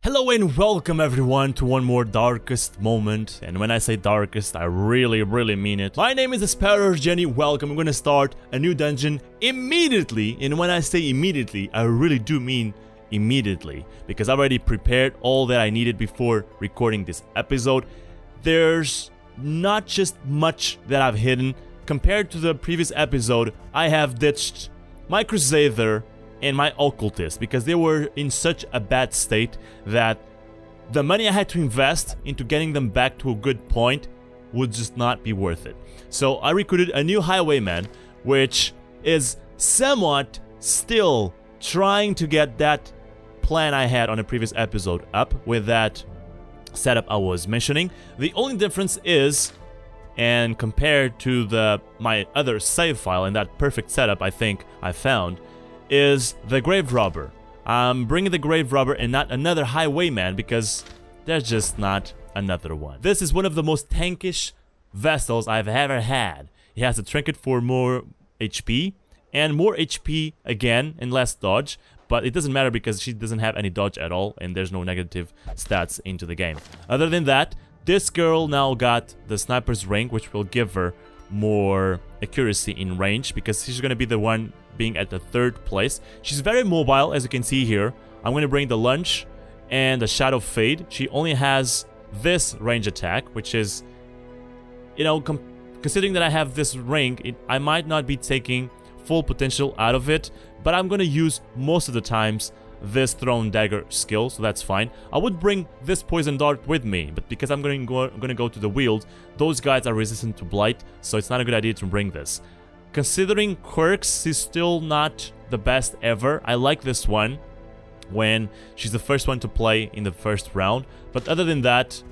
Hello and welcome everyone to one more darkest moment, and when I say darkest, I really mean it. My name is TheSparrowsJourney. Welcome. I'm gonna start a new dungeon immediately, and when I say immediately, I really do mean immediately, because I already prepared all that I needed before recording this episode. There's not just much that I've hidden. Compared to the previous episode, I have ditched my Crusader and my occultist because they were in such a bad state that the money I had to invest into getting them back to a good point would just not be worth it. So I recruited a new highwayman, which is somewhat still trying to get that plan I had on a previous episode up with that setup I was mentioning. The only difference is, and compared to my other save file and that perfect setup I think I found, is the grave robber. I'm bringing the grave robber and not another highwayman because there's just not another one. This is one of the most tankish vessels I've ever had. It has a trinket for more HP and more HP again and less dodge, but it doesn't matter because she doesn't have any dodge at all and there's no negative stats into the game. Other than that, this girl now got the sniper's ring, which will give her more accuracy in range because she's gonna be the one being at the third place. She's very mobile, as you can see here. I'm going to bring the lunge and the shadow fade. She only has this range attack, which is, you know, considering that I have this ring, I might not be taking full potential out of it, but I'm going to use most of the times this thrown dagger skill, so that's fine. I would bring this poison dart with me, but because I'm going to go to the wield, those guys are resistant to blight, so it's not a good idea to bring this. Considering quirks is still not the best ever, I like this one when she's the first one to play in the first round, but other than that,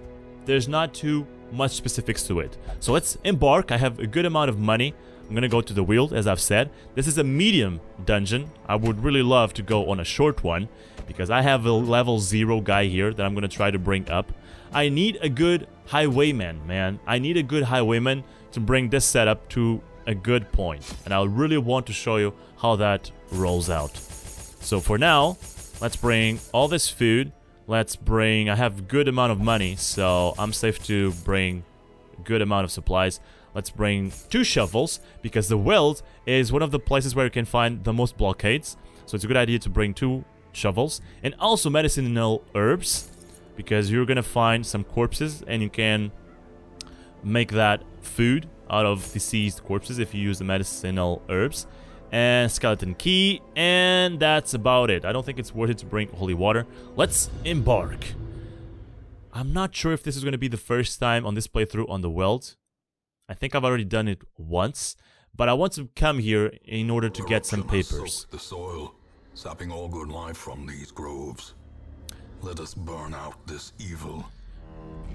there's not too much specifics to it. So let's embark. I have a good amount of money. I'm gonna go to the wield, as I've said. This is a medium dungeon. I would really love to go on a short one because I have a level 0 guy here that I'm gonna try to bring up. I need a good highwayman, man. I need a good highwayman to bring this setup to a good point, and I really want to show you how that rolls out. So for now, let's bring all this food. Let's bring, I have a good amount of money, so I'm safe to bring a good amount of supplies. Let's bring 2 shovels because the wild is one of the places where you can find the most blockades, so it's a good idea to bring 2 shovels, and also medicinal herbs because you're gonna find some corpses and you can make that food out of deceased corpses if you use the medicinal herbs, and skeleton key, and that's about it. I don't think it's worth it to bring holy water. Let's embark. I'm not sure if this is going to be the first time on this playthrough on the Weld. I think I've already done it once, but I want to come here in order to get some papers. The soil, sapping all good life from these groves. Let us burn out this evil.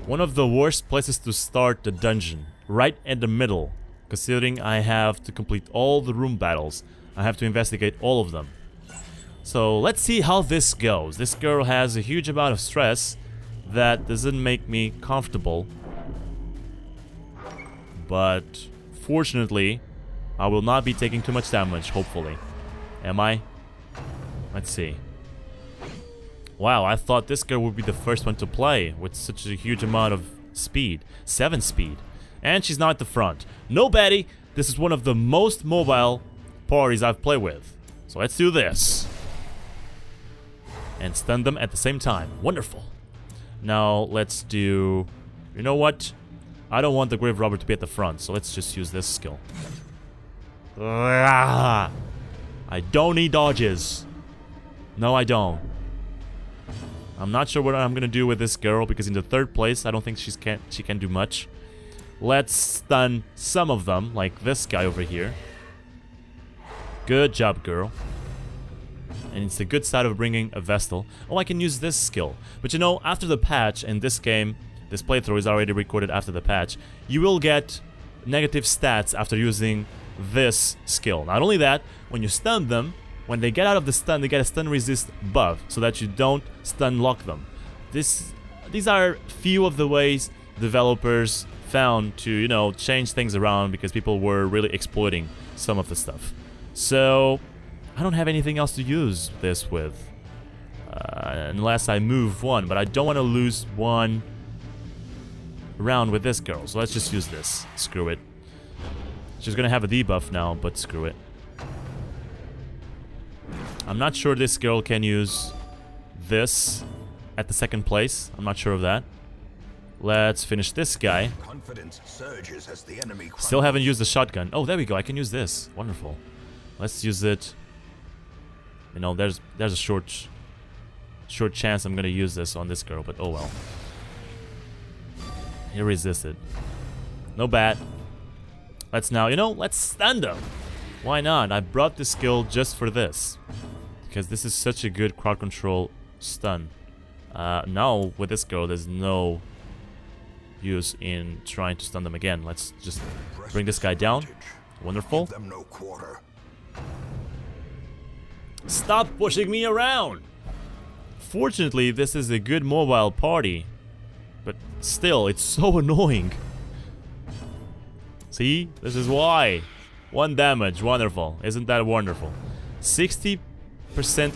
One of the worst places to start the dungeon, right at the middle, considering I have to complete all the room battles. I have to investigate all of them. So let's see how this goes. This girl has a huge amount of stress that doesn't make me comfortable. But fortunately, I will not be taking too much damage, hopefully. Am I? Let's see. Wow, I thought this girl would be the first one to play with such a huge amount of speed. 7 speed. And she's not at the front. No, Betty! This is one of the most mobile parties I've played with. So let's do this. And stun them at the same time. Wonderful. Now let's do... You know what? I don't want the grave robber to be at the front, so let's just use this skill. I don't need dodges. No, I don't. I'm not sure what I'm gonna do with this girl because in the third place, I don't think she can do much. Let's stun some of them, like this guy over here. Good job, girl. And it's a good side of bringing a Vestal. Oh, I can use this skill. But you know, after the patch in this game, this playthrough is already recorded after the patch, you will get negative stats after using this skill. Not only that, when you stun them, when they get out of the stun, they get a stun resist buff, so that you don't stun lock them. These are few of the ways developers found to, you know, change things around because people were really exploiting some of the stuff. So, I don't have anything else to use this with. unless I move one, but I don't want to lose one round with this girl, so let's just use this. Screw it. She's gonna have a debuff now, but screw it. I'm not sure this girl can use this at the second place. I'm not sure of that. Let's finish this guy. Still haven't used the shotgun. Oh, there we go. I can use this. Wonderful. Let's use it. You know, there's a short chance I'm gonna use this on this girl, but oh well. He resisted. No bad. Let's now, you know, let's stun them. Why not? I brought this skill just for this. Because this is such a good crowd control stun. Now, with this girl, there's no use in trying to stun them again. Let's just bring this guy down. Wonderful. Stop pushing me around! Fortunately, this is a good mobile party. But still, it's so annoying. See? This is why. 1 damage. Wonderful. Isn't that wonderful? 60%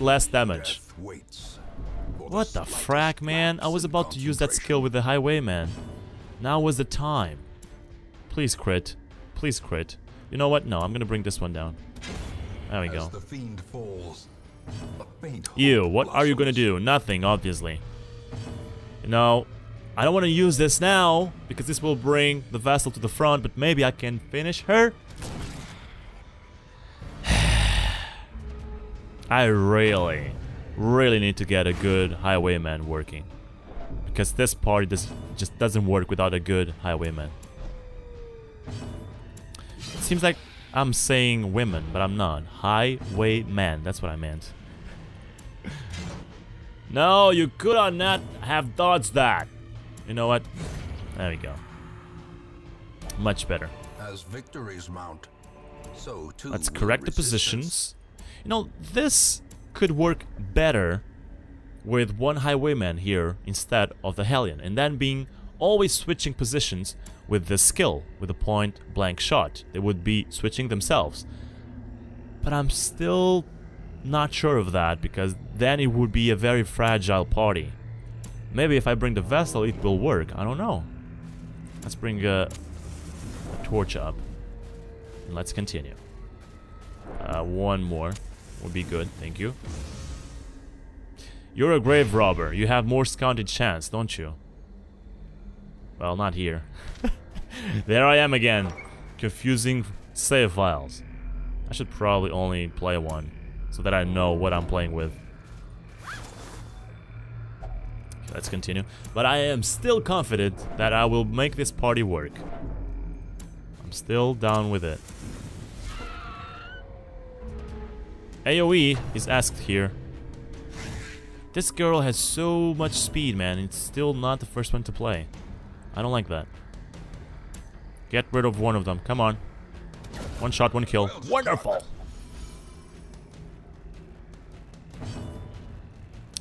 less damage. What the frack, man? I was about to use that skill with the highwayman. Now was the time. Please crit. Please crit. You know what? No, I'm gonna bring this one down. There we go. You, what are you gonna do? Nothing, obviously. You know, I don't want to use this now, because this will bring the vessel to the front, but maybe I can finish her. I really need to get a good highwayman working. Because this party just doesn't work without a good highwayman. It seems like I'm saying women, but I'm not. Highwayman, that's what I meant. No, you could not have dodged that. You know what? There we go. Much better. As victories mount, so too let's correct the positions. You know, this could work better with one highwayman here instead of the Hellion, and then being always switching positions with this skill, with a point blank shot. They would be switching themselves. But I'm still not sure of that, because then it would be a very fragile party. Maybe if I bring the vessel, it will work. I don't know. Let's bring a torch up. And let's continue. One more would be good. Thank you. You're a grave robber. You have more scouting chance, don't you? Well, not here. There I am again. Confusing save files. I should probably only play one, so that I know what I'm playing with. Okay, let's continue. But I am still confident that I will make this party work. I'm still down with it. AoE is asked here. This girl has so much speed, man. It's still not the first one to play. I don't like that. Get rid of one of them. Come on. One shot, one kill. Wonderful!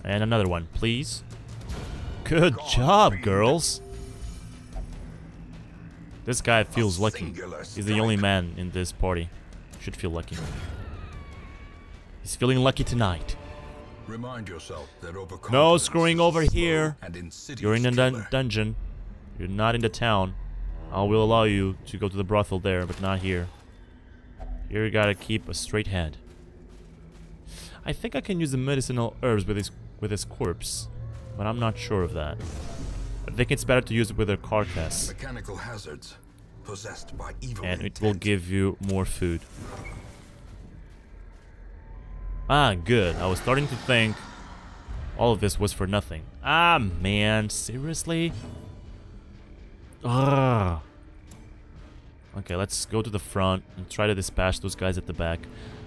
And another one, please. Good job, girls. This guy feels lucky. He's the only man in this party. Should feel lucky. He's feeling lucky tonight. Remind yourself that no screwing over here. You're in the dungeon. You're not in the town. I will allow you to go to the brothel there, but not here. Here you gotta keep a straight head. I think I can use the medicinal herbs with his corpse, but I'm not sure of that. I think it's better to use it with their carcass. Mechanical hazards possessed by evil and intent. it will give you more food. Ah, good. I was starting to think all of this was for nothing. Ah, man. Seriously? Ugh. Okay, let's go to the front and try to dispatch those guys at the back.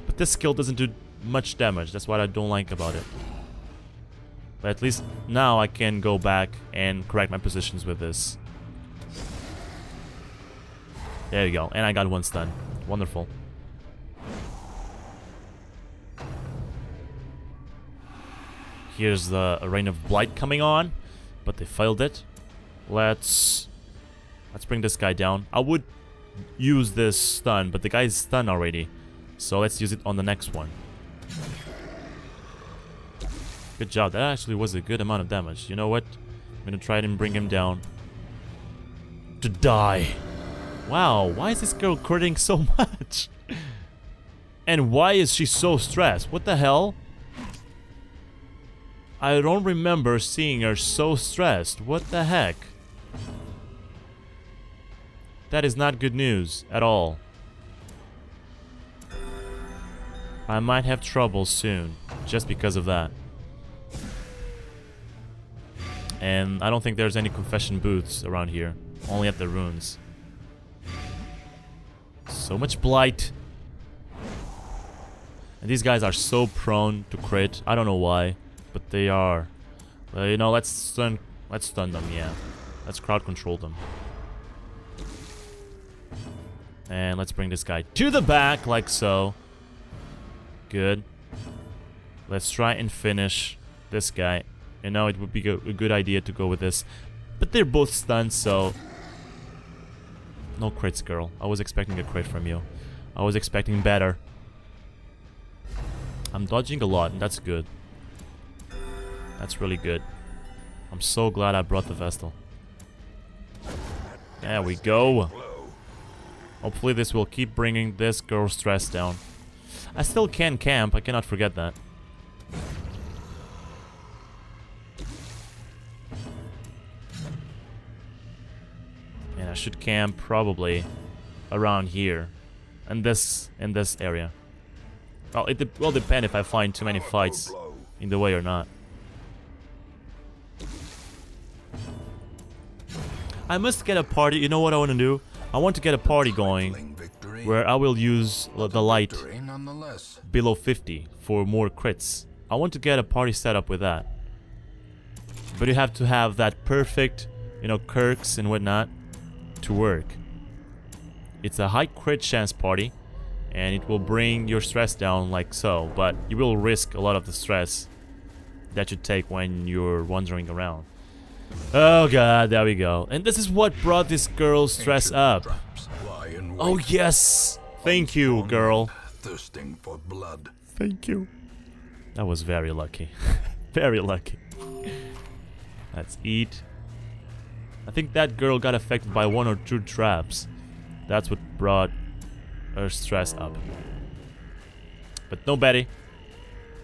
But this skill doesn't do much damage. That's what I don't like about it. But at least now I can go back and correct my positions with this. There you go. And I got one stun. Wonderful. Here's the Rain of Blight coming on, but they failed it. Let's bring this guy down. I would use this stun, but the guy's stunned already. So let's use it on the next one. Good job. That actually was a good amount of damage. You know what? I'm gonna try and bring him down. To die. Wow, why is this girl critting so much? And why is she so stressed? What the hell? I don't remember seeing her so stressed. What the heck? That is not good news at all. I might have trouble soon, just because of that. And I don't think there's any confession booths around here. Only at the ruins. So much blight. And these guys are so prone to crit. I don't know why, but they are. You know, let's stun them, yeah. Let's crowd control them. And let's bring this guy to the back, like so. Good. Let's try and finish this guy. You know, it would be a good idea to go with this. But they're both stunned, so... No crits, girl. I was expecting a crit from you. I was expecting better. I'm dodging a lot, and that's good. That's really good. I'm so glad I brought the Vestal. There we go. Hopefully this will keep bringing this girl's stress down. I still can camp, I cannot forget that. And I should camp probably around here. In this area. Well, it will depend if I find too many fights in the way or not. I must get a party. You know what I want to do? I want to get a party going where I will use the light below 50 for more crits. I want to get a party set up with that. But you have to have that perfect, you know, quirks and whatnot to work. It's a high crit chance party, and it will bring your stress down like so, but you will risk a lot of the stress that you take when you're wandering around. Oh god, there we go. And this is what brought this girl's stress up. Oh yes! Thank you, girl. Thirsting for blood. Thank you. That was very lucky. Very lucky. Let's eat. I think that girl got affected by 1 or 2 traps. That's what brought her stress up. But no Betty.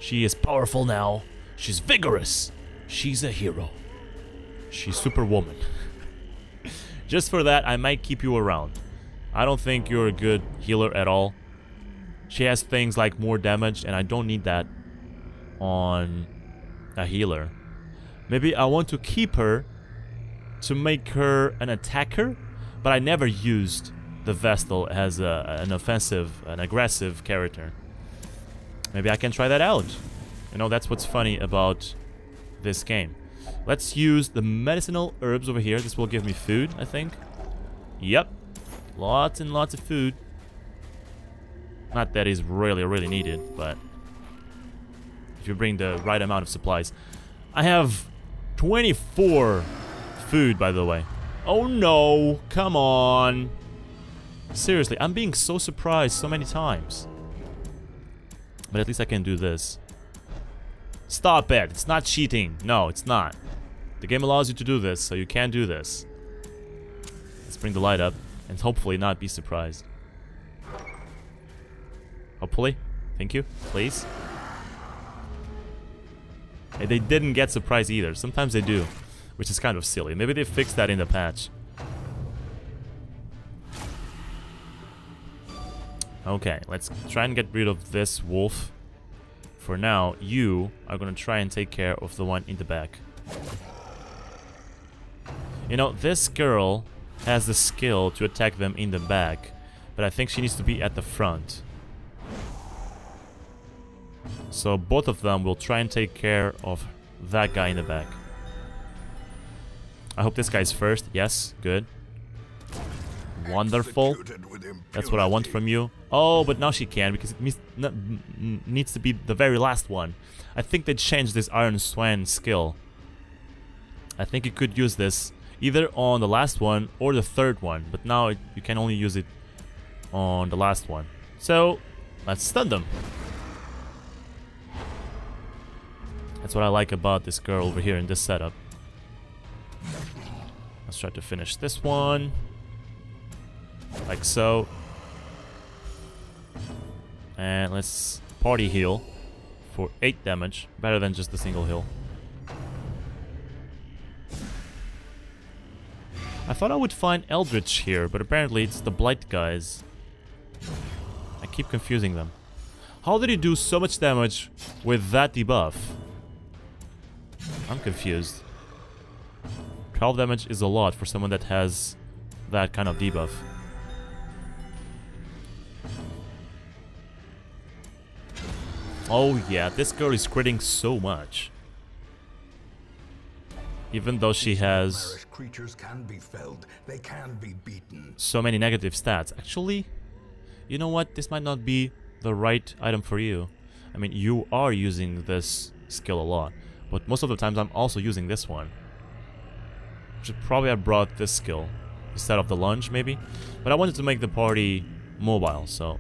She is powerful now. She's vigorous. She's a hero. She's Superwoman. Just for that, I might keep you around. I don't think you're a good healer at all. She has things like more damage, and I don't need that on a healer. Maybe I want to keep her to make her an attacker, but I never used the Vestal as an offensive, an aggressive character. Maybe I can try that out. You know, that's what's funny about this game. Let's use the medicinal herbs over here. This will give me food, I think. Yep. Lots and lots of food. Not that is really needed, but if you bring the right amount of supplies. I have 24 food, by the way. Oh no, come on. Seriously, I'm being so surprised so many times. But at least I can do this. Stop it, it's not cheating. No, it's not. The game allows you to do this, so you can do this. Let's bring the light up and hopefully not be surprised. Hopefully. Thank you. Please. And they didn't get surprised either. Sometimes they do, which is kind of silly. Maybe they fixed that in the patch. Okay, let's try and get rid of this wolf. For now, you are gonna try and take care of the one in the back. You know, this girl has the skill to attack them in the back, but I think she needs to be at the front. So both of them will try and take care of that guy in the back. I hope this guy's first. Yes, good. Wonderful. That's what I want from you. Oh, but now she can, because it needs to be the very last one. I think they changed this Iron Swan skill. I think you could use this either on the last one or the third one, but now you can only use it on the last one. So, let's stun them. That's what I like about this girl over here in this setup. Let's try to finish this one. Like so. And let's party heal for 8 damage. Better than just a single heal. I thought I would find Eldritch here, but apparently it's the Blight guys. I keep confusing them. How did he do so much damage with that debuff? I'm confused. 12 damage is a lot for someone that has that kind of debuff. Oh yeah, this girl is critting so much. Even though she has creatures can be felled, they can be beaten. So many negative stats. Actually, you know what? This might not be the right item for you. I mean, you are using this skill a lot, but most of the times I'm also using this one. Should probably have brought this skill instead of the lunge, maybe. But I wanted to make the party mobile, so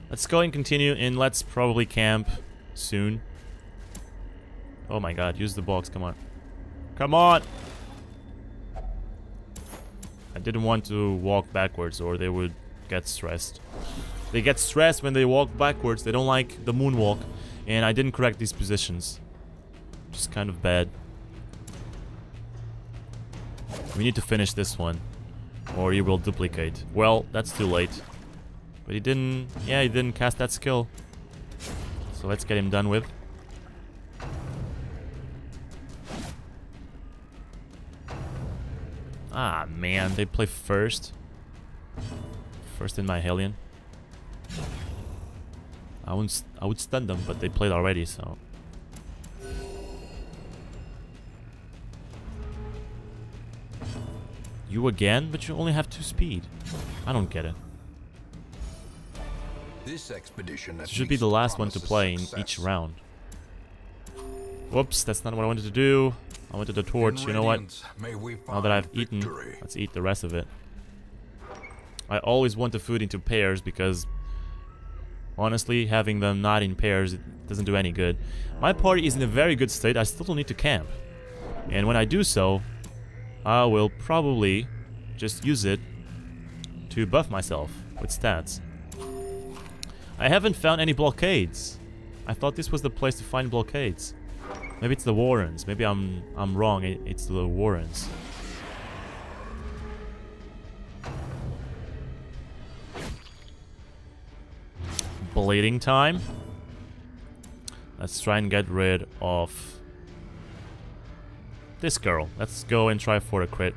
let's go and continue, and let's probably camp soon. Oh my god, use the box, come on. Come on! I didn't want to walk backwards or they would get stressed. They get stressed when they walk backwards, they don't like the moonwalk. And I didn't correct these positions. Just kind of bad. We need to finish this one, or he will duplicate. Well, that's too late. But he didn't... yeah, he didn't cast that skill. So let's get him done with. Ah, man, they play first. First in my Hellion. I would stun them, but they played already, so... You again? But you only have 2 speed. I don't get it. This expedition This should be the last one to play in each round. Whoops, that's not what I wanted to do. I wanted the torch, you know what? Now that I've eaten, let's eat the rest of it. I always want the food into pairs because honestly, having them not in pairs, it doesn't do any good. My party is in a very good state, I still don't need to camp. And when I do so, I will probably just use it to buff myself with stats. I haven't found any blockades. I thought this was the place to find blockades. Maybe it's the Warrens. Maybe I'm wrong. It's the Warrens. Bleeding time. Let's try and get rid of this girl. Let's go and try for a crit.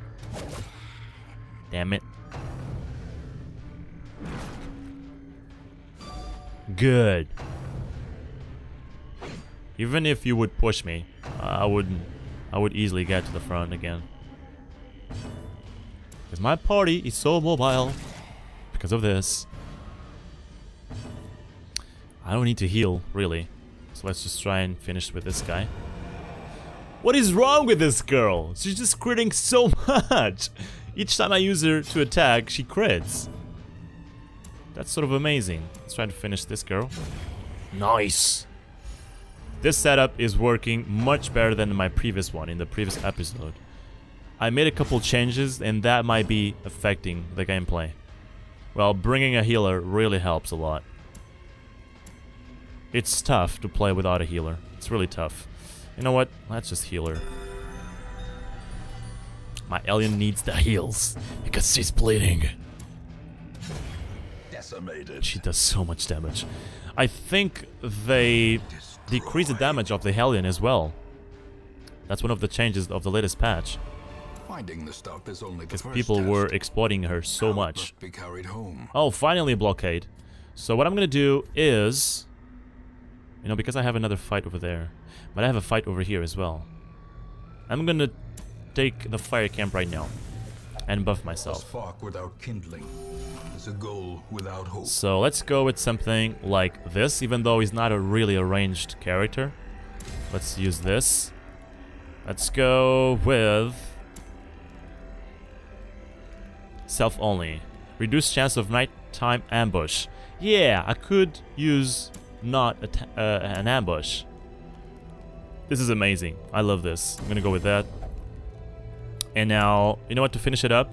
Damn it. Good. Even if you would push me, I would easily get to the front again. Because my party is so mobile because of this. I don't need to heal, really. So let's just try and finish with this guy. What is wrong with this girl? She's just critting so much. Each time I use her to attack, she crits. That's sort of amazing. Let's try to finish this girl. Nice. This setup is working much better than my previous one in the previous episode. I made a couple changes and that might be affecting the gameplay. Well, bringing a healer really helps a lot. It's tough to play without a healer. It's really tough. You know what? Let's just heal her. My alien needs the heals because she's bleeding. Decimated. She does so much damage. I think they decrease the damage of the Hellion as well. That's one of the changes of the latest patch. Finding the stuff is only because people were exploiting her so much. Be carried home. Oh, finally a blockade. So what I'm gonna do is, you know, because I have another fight over there, but I have a fight over here as well. I'm gonna take the fire camp right now and buff myself. A spark without kindling is a goal without hope. So let's go with something like this, even though he's not a really a ranged character. Let's use this. Let's go with self only. Reduced chance of nighttime ambush. Yeah, I could use not an ambush. This is amazing. I love this. I'm gonna go with that. And now, you know what, to finish it up?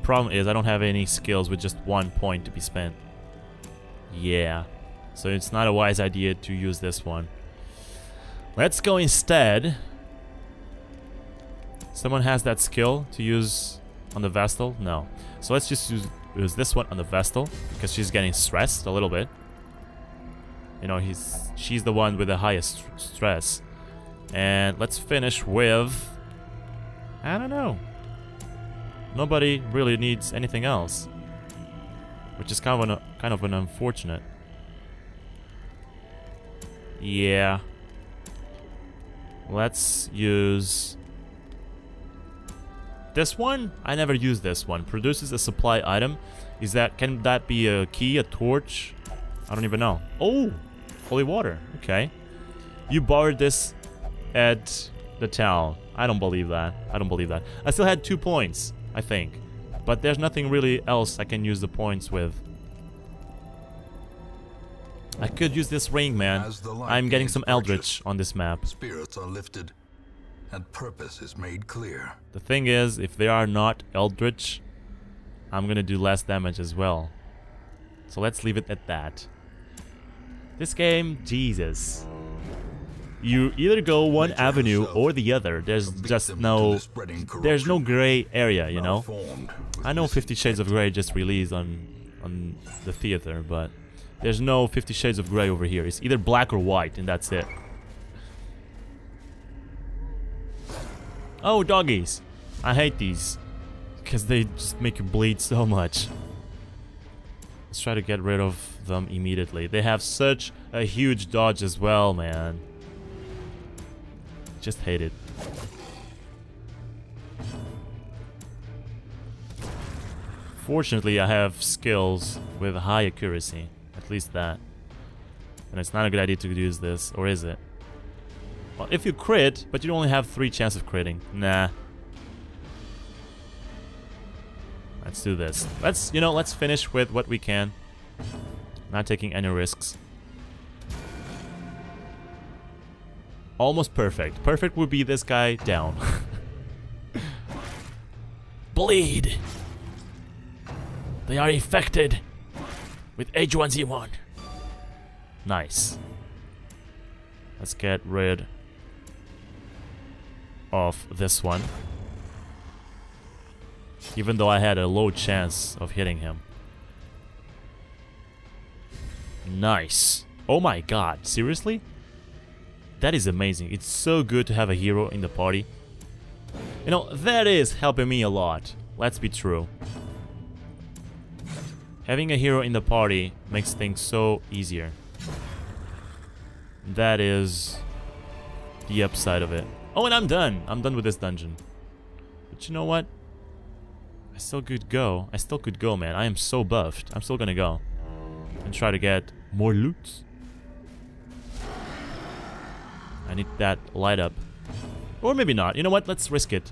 Problem is, I don't have any skills with just 1 point to be spent. Yeah. So it's not a wise idea to use this one. Let's go instead. Someone has that skill to use on the Vestal? No. So let's just use this one on the Vestal, because she's getting stressed a little bit. You know, she's the one with the highest stress. And let's finish with... I don't know. Nobody really needs anything else. Which is kind of an unfortunate. Yeah. Let's use... this one? I never used this one. Produces a supply item. Can that be a key, a torch? I don't even know. Oh! Holy water. Okay. You borrowed this at the town. I don't believe that. I don't believe that. I still had 2 points, I think. But there's nothing really else I can use the points with. I could use this ring, man. I'm getting some Eldritch on this map. Spirits are lifted, and purpose is made clear. The thing is, if they are not Eldritch, I'm gonna do less damage as well. So let's leave it at that. This game, Jesus. You either go one avenue or the other. There's just no... there's no gray area, you know? I know 50 Shades of Grey just released on the theater, but... there's no 50 Shades of Grey over here. It's either black or white, and that's it. Oh, doggies. I hate these. Because they just make you bleed so much. Let's try to get rid of them immediately. They have such a huge dodge as well, man. Just hate it. Fortunately, I have skills with high accuracy. At least that. And it's not a good idea to use this, or is it? Well, if you crit, but you only have 3 chances of critting. Nah. Let's do this. Let's finish with what we can. Not taking any risks. Almost perfect. Perfect would be this guy down. Bleed! They are infected with H1Z1. Nice. Let's get rid of this one. Even though I had a low chance of hitting him. Nice. Oh my god, seriously? That is amazing. It's so good to have a hero in the party. You know, that is helping me a lot. Let's be true. Having a hero in the party makes things so easier. That is the upside of it. Oh, and I'm done. I'm done with this dungeon. But you know what? I still could go. I still could go, man. I am so buffed. I'm still gonna go. And try to get more loot. I need that light up. Or maybe not. You know what? Let's risk it.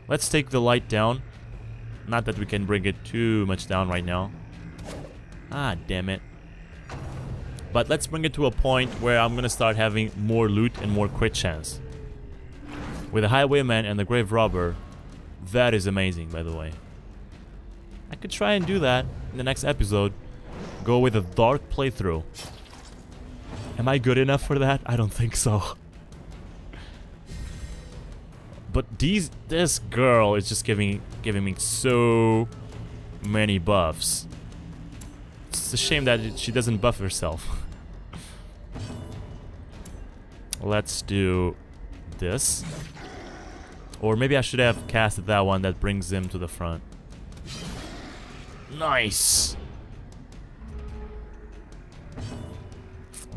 Let's take the light down. Not that we can bring it too much down right now. Ah, damn it. But let's bring it to a point where I'm gonna start having more loot and more crit chance. With the Highwayman and the Grave Robber, that is amazing, by the way. I could try and do that in the next episode. Go with a dark playthrough. Am I good enough for that? I don't think so. But this girl is just giving me so many buffs. It's a shame that she doesn't buff herself. Let's do this. Or maybe I should have casted that one that brings him to the front. Nice!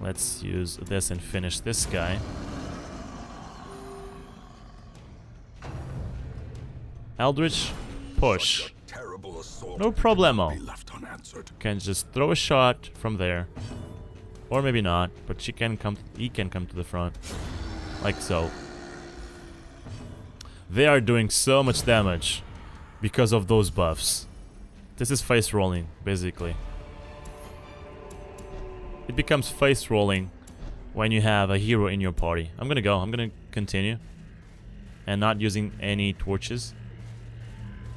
Let's use this and finish this guy. Eldritch, push. No problemo. Can just throw a shot from there. Or maybe not, but he can come to the front. Like so. They are doing so much damage because of those buffs. This is face rolling, basically. It becomes face rolling when you have a hero in your party. I'm gonna continue. And not using any torches.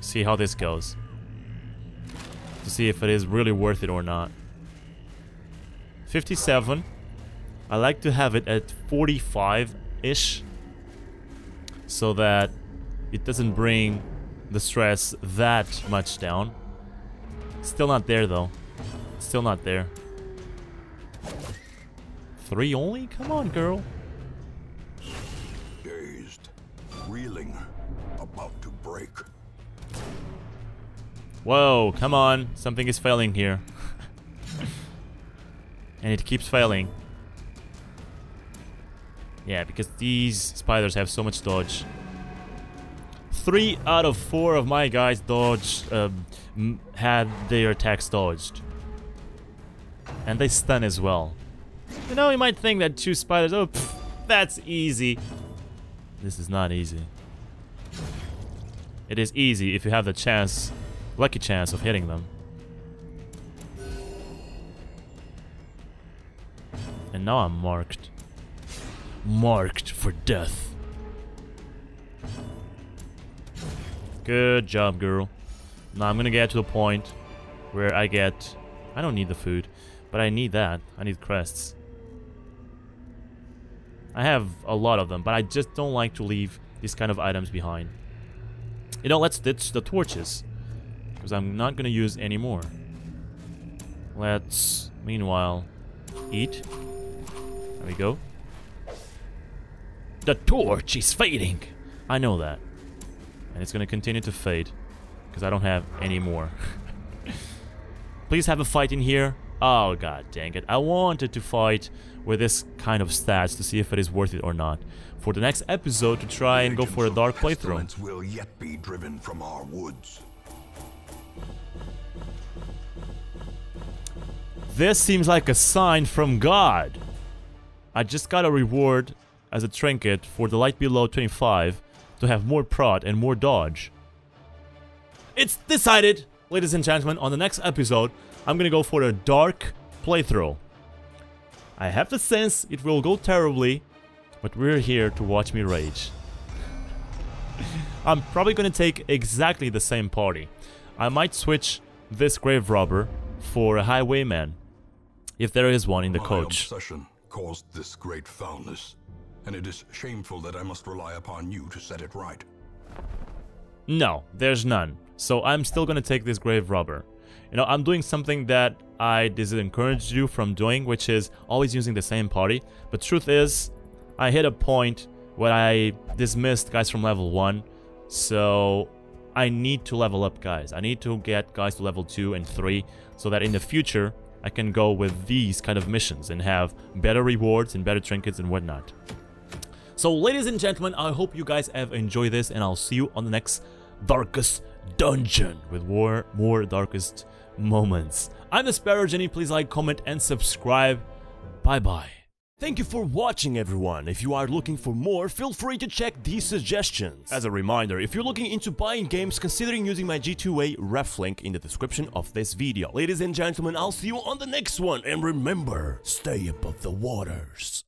See how this goes. To see if it is really worth it or not. 57. I like to have it at 45-ish. So that it doesn't bring the stress that much down. Still not there though. Still not there. 3 only? Come on, girl. Dazed, reeling, about to break. Whoa, come on. Something is failing here. And it keeps failing. Yeah, because these spiders have so much dodge. 3 out of 4 of my guys dodged, had their attacks dodged. And they stun as well. You know, you might think that 2 spiders, oh, pff, that's easy. This is not easy. It is easy if you have the chance, lucky chance of hitting them. And now I'm marked. Marked for death. Good job, girl. Now I'm gonna get to the point where I don't need the food, but I need that. I need crests. I have a lot of them, but I just don't like to leave these kind of items behind. You know, let's ditch the torches, because I'm not gonna use any more. Let's, meanwhile, eat. There we go. The torch is fading. I know that. And it's gonna continue to fade, because I don't have any more. Please have a fight in here. Oh, god dang it. I wanted to fight with this kind of stats to see if it is worth it or not. For the next episode to try and go for a dark playthrough. Will yet be driven from our woods. This seems like a sign from God. I just got a reward as a trinket for the light below 25 to have more prod and more dodge. It's decided, ladies and gentlemen, on the next episode, I'm gonna go for a dark playthrough. I have the sense it will go terribly, but we're here to watch me rage. I'm probably gonna take exactly the same party. I might switch this grave robber for a highwayman, if there is one in the coach. My obsession caused this great foulness, and it is shameful that I must rely upon you to set it right. No, there's none. So I'm still gonna take this grave robber. You know, I'm doing something that I disencouraged you from doing, which is always using the same party. But truth is, I hit a point where I dismissed guys from level 1. So I need to level up guys. I need to get guys to level 2 and 3 so that in the future I can go with these kind of missions and have better rewards and better trinkets and whatnot. So ladies and gentlemen, I hope you guys have enjoyed this, and I'll see you on the next Darkest Dungeon with more Darkest Moments. I'm TheSparrowsJourney. Please like, comment, and subscribe. Bye-bye. Thank you for watching, everyone. If you are looking for more, feel free to check these suggestions. As a reminder, if you're looking into buying games, considering using my G2A ref link in the description of this video. Ladies and gentlemen, I'll see you on the next one, and remember, stay above the waters.